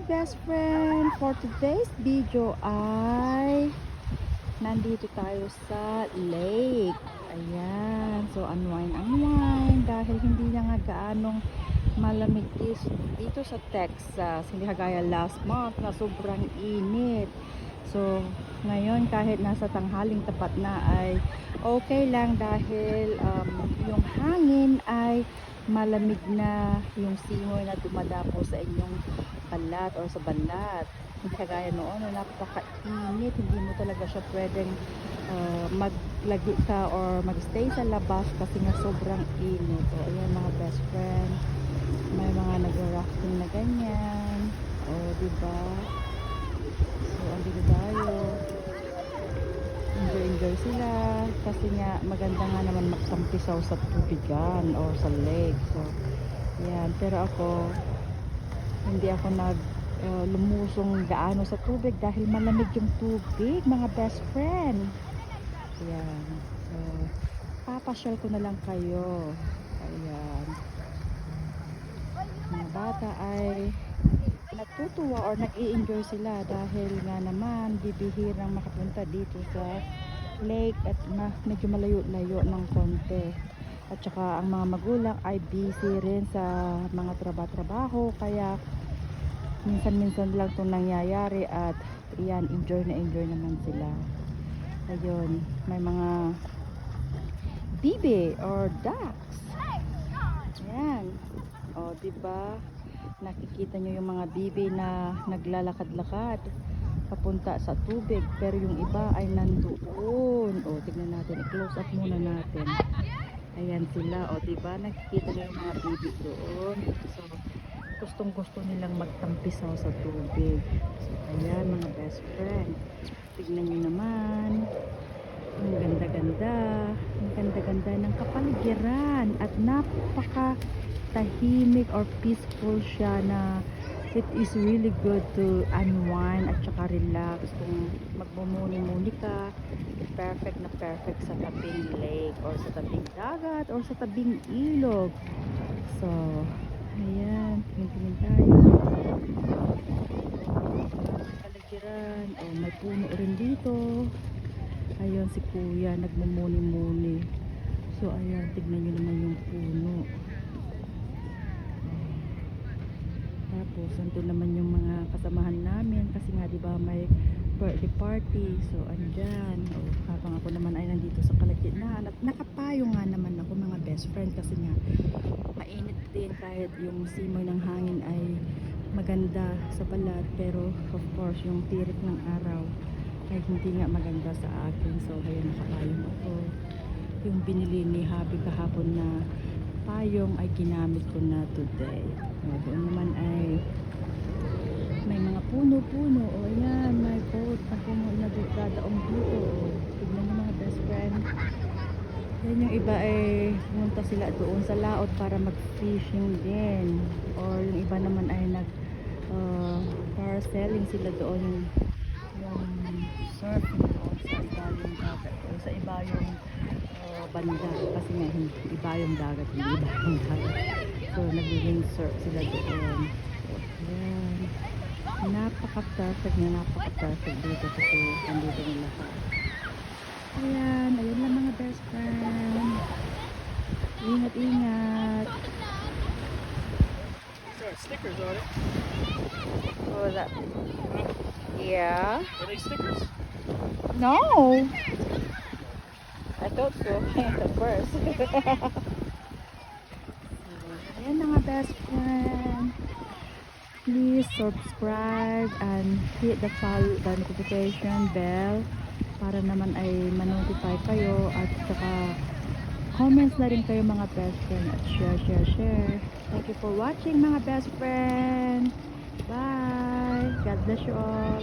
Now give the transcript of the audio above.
best friend, for today's video ay nandito tayo sa lake. Ayan, so unwind dahil hindi na nga gaanong malamig dito sa Texas, hindi kagaya last month na sobrang init. So ngayon kahit nasa tanghaling tapat na ay okay lang dahil yung hangin ay malamig na, yung simoy na dumadapo sa inyong balat or sa balat. Hindi kagaya noon na napaka-init, hindi mo talaga siya pwedeng maglagi ka or magstay sa labas kasi nga sobrang init. O ayan mga best friend, may mga nag-rafting na ganyan, o diba? So andito tayo, enjoy sila kasi nga maganda nga naman magtampisaw sa tubigan or sa lake. So yan, pero ako hindi ako lumusong gaano sa tubig dahil malamig yung tubig mga best friend. Yan, so papasyal ko na lang kayo. Ayan, mga bata ay natutuwa or nag-i-enjoy sila dahil nga naman bibihirang makapunta dito sa lake at medyo malayo-layo ng konti. At saka ang mga magulang ay busy rin sa mga trabaho, kaya minsan-minsan lang itong nangyayari at yan, enjoy naman sila. Ayun, may mga bibi or ducks. Ayan, o diba, nakikita nyo yung mga bibi na naglalakad-lakad papunta sa tubig, pero yung iba ay nandoon. O tignan natin, i-close up muna natin. Ayan sila, o diba, nakikita nyo yung mga bibi doon. So gustong-gusto nilang magtampisaw sa tubig. So ayan mga best friend, tignan nyo naman, ang ganda-ganda ng kapaligiran at napaka tahimik or peaceful siya, na it is really good to unwind at saka relax. Kung magmumuni-muni ka, perfect na perfect sa tabing lake or sa tabing dagat or sa tabing ilog. So ayan, tingin tayo kapaligiran. Oh, may puno rin dito. Ayun si kuya nagmumuni-muni. So ayan, tignan nyo naman yung puno. Tapos andun naman yung mga kasamahan namin kasi nga diba may birthday party. So andyan, habang ako naman ay nandito sa kalagitnaan at nakapayo nga naman ako mga best friend kasi nga mainit din kahit yung simoy ng hangin ay maganda sa balat, pero of course yung tirik ng araw ay hindi nga maganda sa akin. So ayan, nakapayong ako. Yung binili ni Habi kahapon na payong ay ginamit ko na today. Doon naman ay may mga puno-puno. O ayan, my God, na puno na dadaong dito. Tignan nyo mga best friend. Yan, yung iba ay pumunta sila doon sa laot para mag-fishing din. Or yung iba naman ay parasailing sila doon, yung surfing doon sa ibayung dagat. O sa ibayong banda kasi nga iba yung dagat, hindi iba yung dagat. So nag-windsurf sila doon. Ayan, napaka-perfect dito kasi nandito yung lahat. Ayan lang mga best friend, ingat. Sorry, stickers on it. Oh, that, yeah. Are they stickers? No, I thought so at first. Ayan mga best friend, please subscribe and hit the notification bell para naman ay ma-notify kayo, at saka comments na rin kayo mga best friend, at share. Thank you for watching mga best friend. Bye, God bless you all.